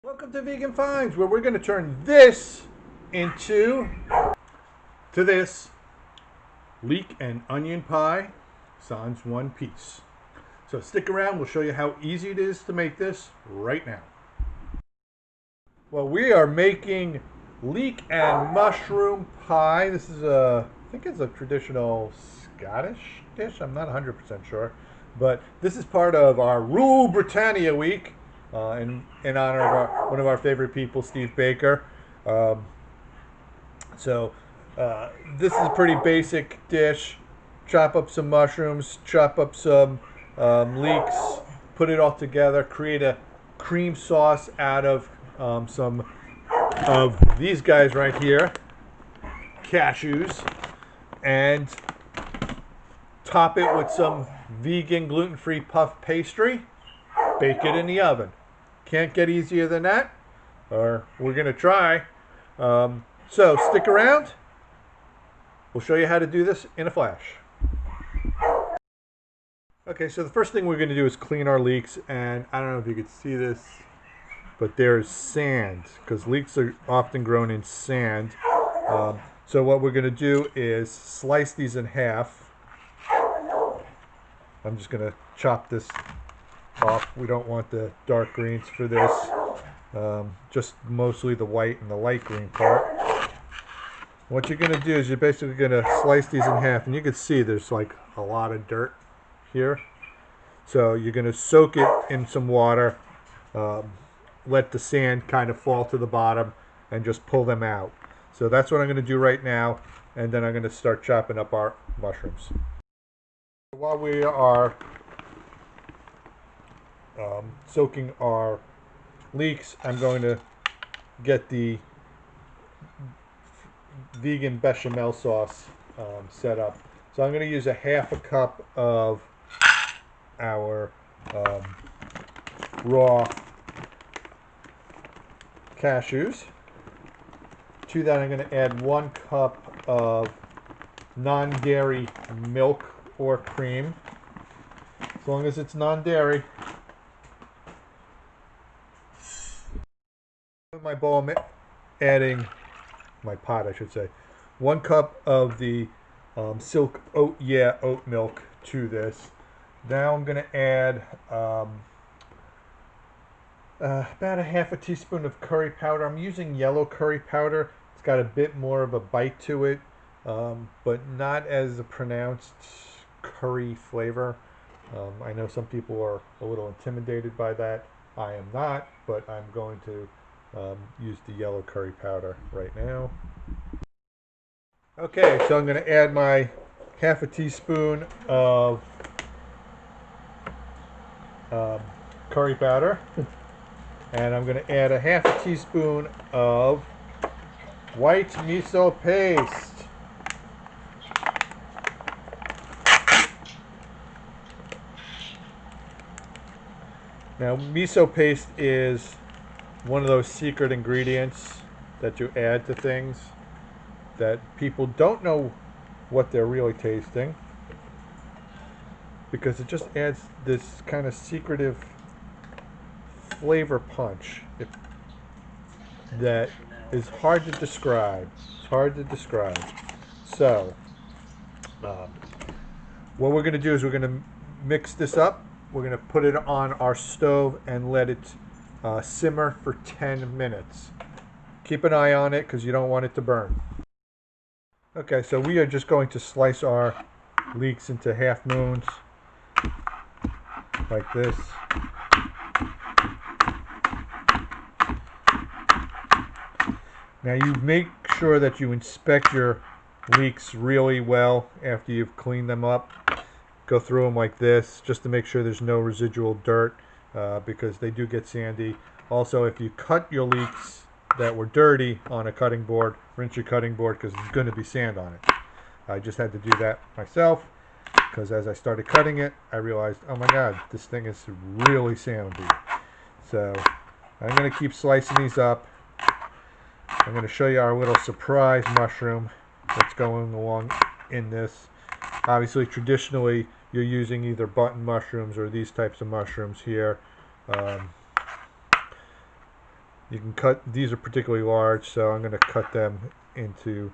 Welcome to Vegan Finds, where we're going to turn this into this leek and onion pie, sans one piece. So stick around, we'll show you how easy it is to make this right now. Well, we are making leek and mushroom pie. This is I think it's a traditional Scottish dish. I'm not 100% sure, but this is part of our Rule Britannia week. In honor of one of our favorite people, Steve Baker. This is a pretty basic dish. Chop up some mushrooms, chop up some leeks, put it all together, create a cream sauce out of some of these guys right here, cashews, and top it with some vegan gluten-free puff pastry. Bake it in the oven. Can't get easier than that, or we're going to try. So stick around. We'll show you how to do this in a flash. Okay, so the first thing we're going to do is clean our leeks, and I don't know if you can see this, but there's sand, because leeks are often grown in sand. So what we're going to do is slice these in half. I'm just going to chop this off. We don't want the dark greens for this, just mostly the white and the light green part. What you're going to do is you're basically going to slice these in half, and you can see there's like a lot of dirt here. So you're going to soak it in some water, let the sand kind of fall to the bottom, and just pull them out. So that's what I'm going to do right now, and then I'm going to start chopping up our mushrooms. While we are soaking our leeks, I'm going to get the vegan bechamel sauce set up. So I'm going to use a half a cup of our raw cashews. To that I'm going to add 1 cup of non-dairy milk or cream, as long as it's non-dairy. In my bowl, I'm adding, my pot I should say, 1 cup of the silk oat milk to this. Now I'm going to add about a half a teaspoon of curry powder. I'm using yellow curry powder. It's got a bit more of a bite to it, but not as a pronounced curry flavor. I know some people are a little intimidated by that. I am not, but I'm going to use the yellow curry powder right now. Okay, so I'm going to add my half a teaspoon of curry powder, and I'm going to add a half a teaspoon of white miso paste. Now, miso paste is one of those secret ingredients that you add to things that people don't know what they're really tasting, because it just adds this kind of secretive flavor punch that is hard to describe. It's hard to describe. So what we're going to do is we're going to mix this up. We're going to put it on our stove and let it simmer for 10 minutes. Keep an eye on it because you don't want it to burn. Okay, so we are just going to slice our leeks into half moons like this. Now you make sure that you inspect your leeks really well after you've cleaned them up. Go through them like this just to make sure there's no residual dirt, because they do get sandy. Also, if you cut your leeks that were dirty on a cutting board, rinse your cutting board because there's going to be sand on it. I just had to do that myself because as I started cutting it, I realized, oh my god, this thing is really sandy. So I'm going to keep slicing these up. I'm going to show you our little surprise mushroom that's going along in this. Obviously, traditionally, you're using either button mushrooms or these types of mushrooms here. You can cut, these are particularly large, so I'm going to cut them into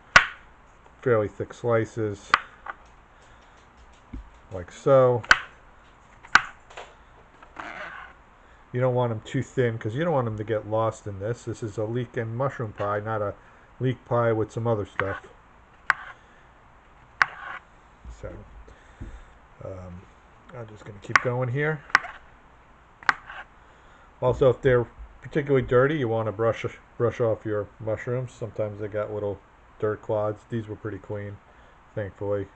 fairly thick slices, like so. You don't want them too thin because you don't want them to get lost in this. This is a leek and mushroom pie, not a leek pie with some other stuff. So I'm just going to keep going here. Also, if they're particularly dirty, you want to brush off your mushrooms. Sometimes they got little dirt clods. These were pretty clean, thankfully.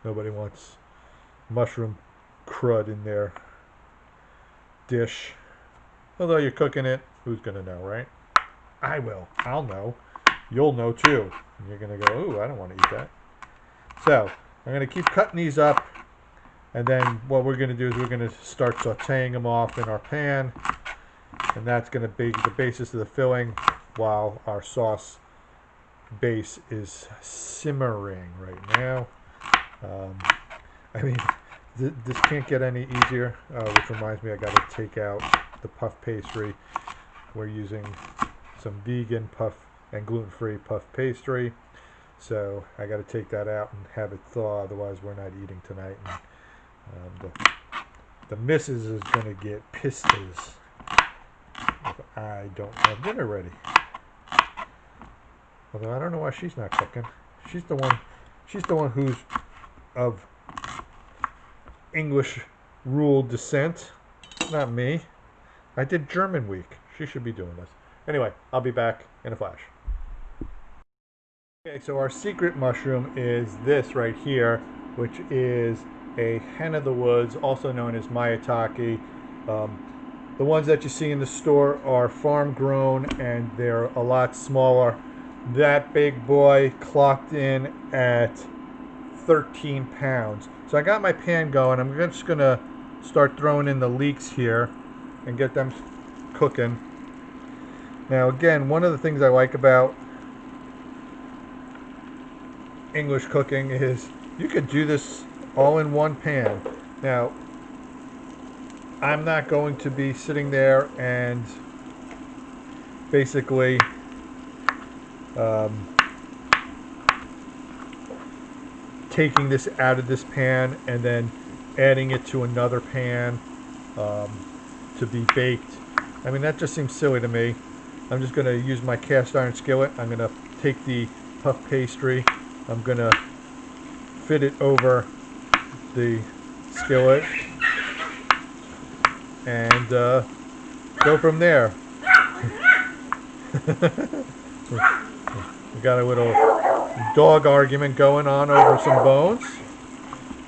Nobody wants mushroom crud in their dish. Although you're cooking it, who's going to know, right? I will. I'll know. You'll know too. And you're going to go, ooh, I don't want to eat that. So I'm going to keep cutting these up. And then what we're going to do is we're going to start sauteing them off in our pan. And that's going to be the basis of the filling while our sauce base is simmering right now. I mean, this can't get any easier, which reminds me I got to take out the puff pastry. We're using some vegan puff and gluten-free puff pastry. So I got to take that out and have it thaw, otherwise we're not eating tonight. And the missus is going to get pissed if I don't have dinner ready. Although I don't know why she's not cooking. She's the one who's of English rule descent, not me. I did German week. She should be doing this. Anyway, I'll be back in a flash. Okay, so our secret mushroom is this right here, which is a hen of the woods, also known as maitake. The ones that you see in the store are farm grown and they're a lot smaller. That big boy clocked in at 13 pounds. So I got my pan going. I'm just going to start throwing in the leeks here and get them cooking. Now again, one of the things I like about English cooking is you could do this all in one pan. Now, I'm not going to be sitting there and basically taking this out of this pan and then adding it to another pan to be baked. I mean, that just seems silly to me. I'm just going to use my cast iron skillet. I'm going to take the puff pastry. I'm going to fit it over the skillet and go from there. We got a little dog argument going on over some bones.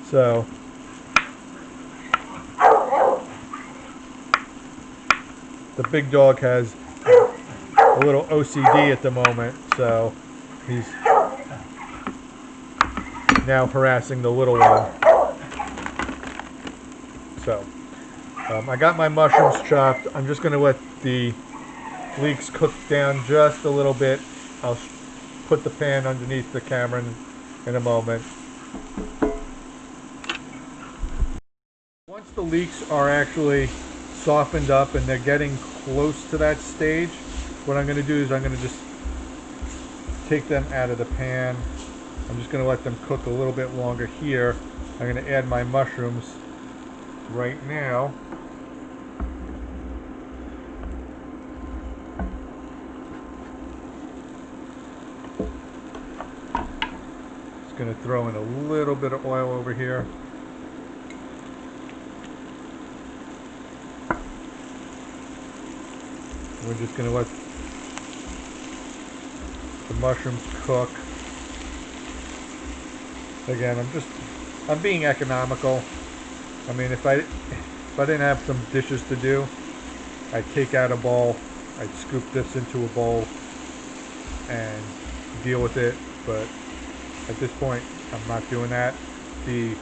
So the big dog has a little OCD at the moment, so he's now harassing the little one. So I got my mushrooms chopped. I'm just going to let the leeks cook down just a little bit. I'll put the pan underneath the camera in a moment. Once the leeks are actually softened up and they're getting close to that stage, what I'm going to do is I'm going to just take them out of the pan. I'm just going to let them cook a little bit longer here. I'm going to add my mushrooms right now. Just going to throw in a little bit of oil over here. We're just going to let the mushrooms cook. Again, I'm being economical. I mean, if I didn't have some dishes to do, I'd take out a bowl, I'd scoop this into a bowl and deal with it, but at this point, I'm not doing that. The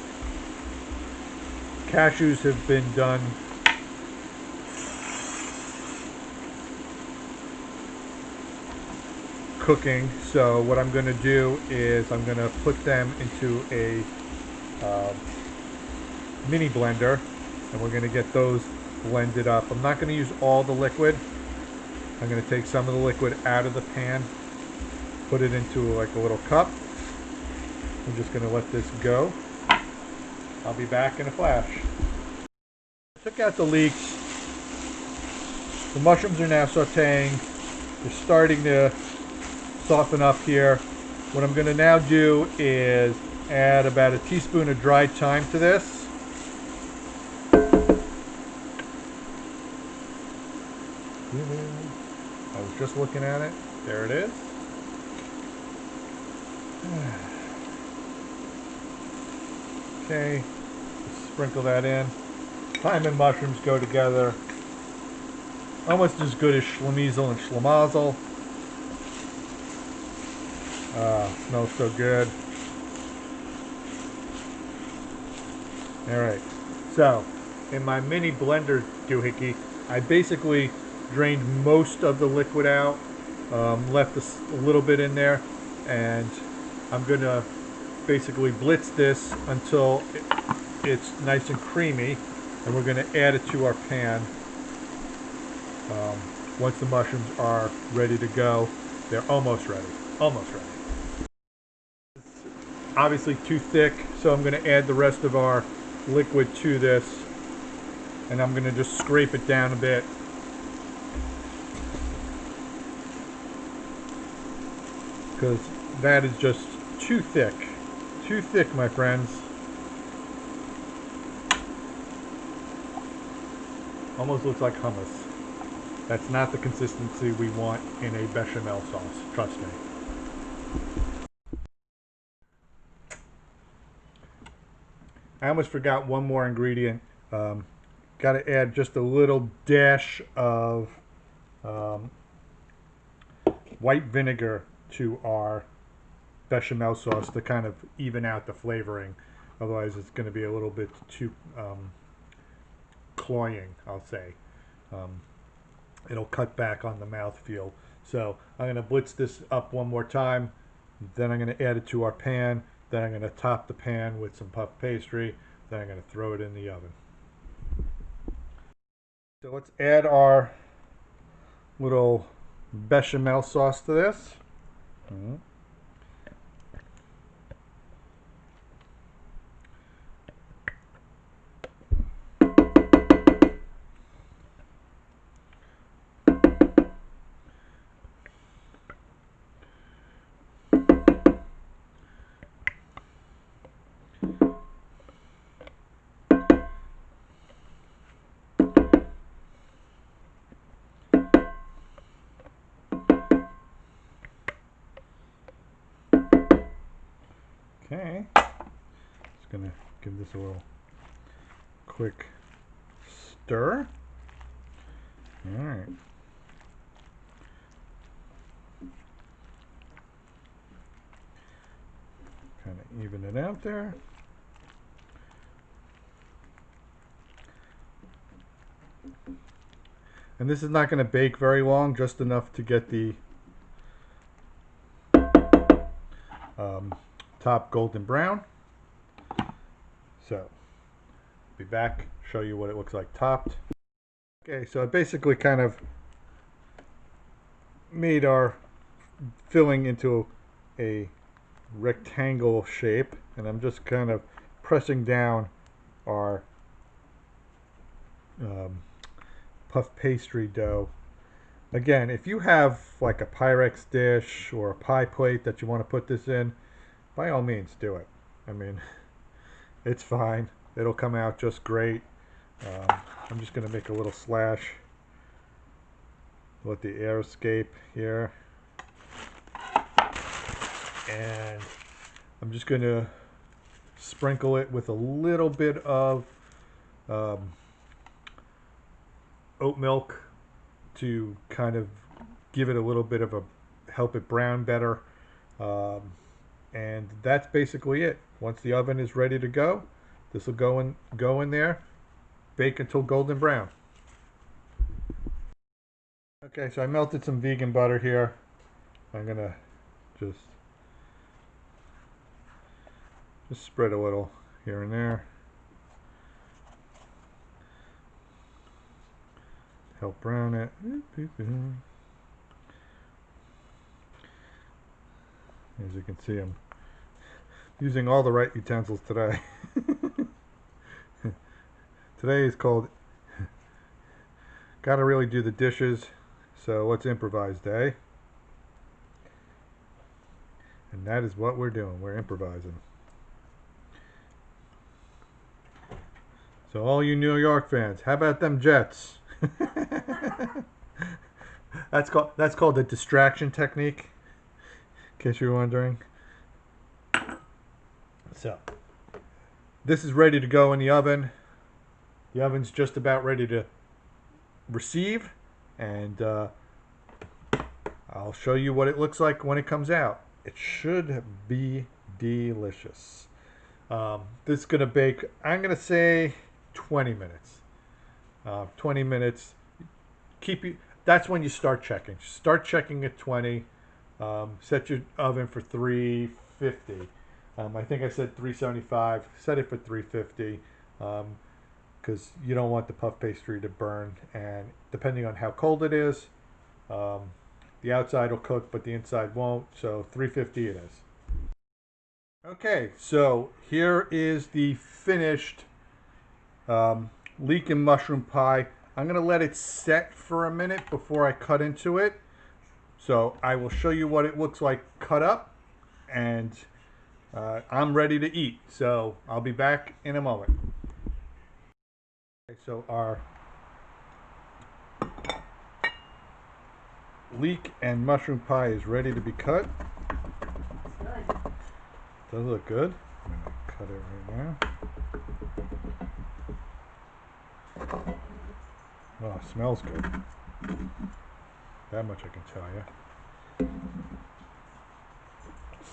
cashews have been done cooking, so what I'm going to do is I'm going to put them into a mini blender and we're going to get those blended up. I'm not going to use all the liquid. I'm going to take some of the liquid out of the pan, put it into like a little cup. I'm just going to let this go. I'll be back in a flash. Took out the leeks. The mushrooms are now sauteing. They're starting to soften up here. What I'm going to now do is add about a teaspoon of dried thyme to this. I was just looking at it. There it is. Okay, sprinkle that in. Thyme and mushrooms go together almost as good as schlemizel and schlemazel. Smells so good. Alright, so in my mini blender doohickey, I basically drained most of the liquid out, left a little bit in there, and I'm going to basically blitz this until it's nice and creamy, and we're going to add it to our pan. Once the mushrooms are ready to go, they're almost ready. Almost ready. It's obviously too thick, so I'm going to add the rest of our liquid to this, and I'm going to just scrape it down a bit. Because that is just too thick. Too thick, my friends. Almost looks like hummus. That's not the consistency we want in a bechamel sauce, trust me. I almost forgot one more ingredient. Got to add just a little dash of white vinegar to our bechamel sauce to kind of even out the flavoring. Otherwise it's going to be a little bit too cloying, I'll say. It'll cut back on the mouthfeel. So I'm going to blitz this up one more time. Then I'm going to add it to our pan. Then I'm going to top the pan with some puff pastry. Then I'm going to throw it in the oven. So let's add our little bechamel sauce to this. Okay, just gonna give this a little quick stir. All right. Kind of even it out there. And this is not going to bake very long, just enough to get the top golden brown. So, be back, show you what it looks like topped. Okay, so I basically kind of made our filling into a rectangle shape, and I'm just kind of pressing down our puff pastry dough. Again, if you have like a Pyrex dish or a pie plate that you want to put this in, by all means do it. I mean, it's fine. It'll come out just great. I'm just going to make a little slash. Let the air escape here. And I'm just going to sprinkle it with a little bit of oat milk to kind of give it a little bit of a, help it brown better. And that's basically it. Once the oven is ready to go, this will go in there, bake until golden brown. Okay, so I melted some vegan butter here. I'm gonna just spread a little here and there. help brown it. As you can see, I'm using all the right utensils today. Today is called Gotta Really Do the Dishes, so let's improvise day. And that is what we're doing. We're improvising. So all you New York fans, how about them Jets? That's called the distraction technique, in case you're wondering. So this is ready to go in the oven. The oven's just about ready to receive, and I'll show you what it looks like when it comes out. It should be delicious. This is gonna bake, I'm gonna say 20 minutes. 20 minutes. That's when you start checking. Start checking at 20. Set your oven for 350. I think I said 375. Set it for 350. Because you don't want the puff pastry to burn, and depending on how cold it is, the outside will cook but the inside won't, so 350 it is. Okay, so here is the finished leek and mushroom pie. I'm going to let it set for a minute before I cut into it, so I will show you what it looks like cut up, and I'm ready to eat, so I'll be back in a moment. Okay, so our leek and mushroom pie is ready to be cut. Does look good. I'm going to cut it right now. Oh, it smells good. That much I can tell you.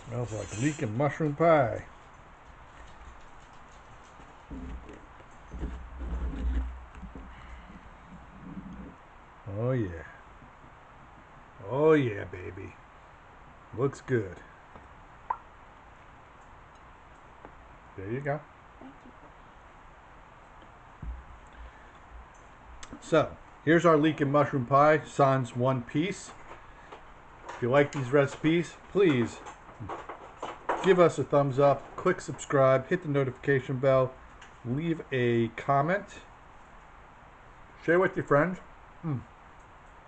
Smells like leek and mushroom pie. Oh yeah. Oh yeah, baby. Looks good. There you go. So, here's our leek and mushroom pie, sans one piece. If you like these recipes, please give us a thumbs up, click subscribe, hit the notification bell, leave a comment, share with your friends.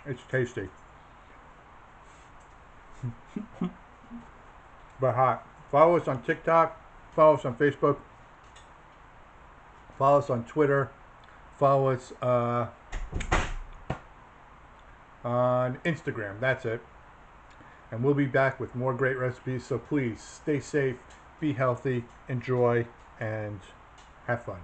It's tasty. But hot. Follow us on TikTok, follow us on Facebook, follow us on Twitter, follow us on Instagram. That's it. And we'll be back with more great recipes, so please stay safe, be healthy, enjoy, and have fun.